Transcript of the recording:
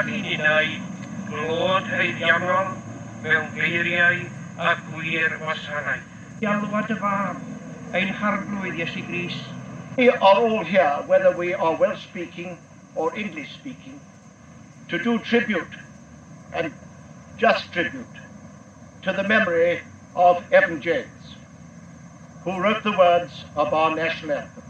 nad i'n unaid glod haeddiannol mewn geiriau a gwir wasanaeth. Galwad y fab, ein harglwydd Iesu Gris. We are all here, whether we are Welsh-speaking or English-speaking, to do tribute, and just tribute, to the memory of Evan James, who wrote the words of our national anthem.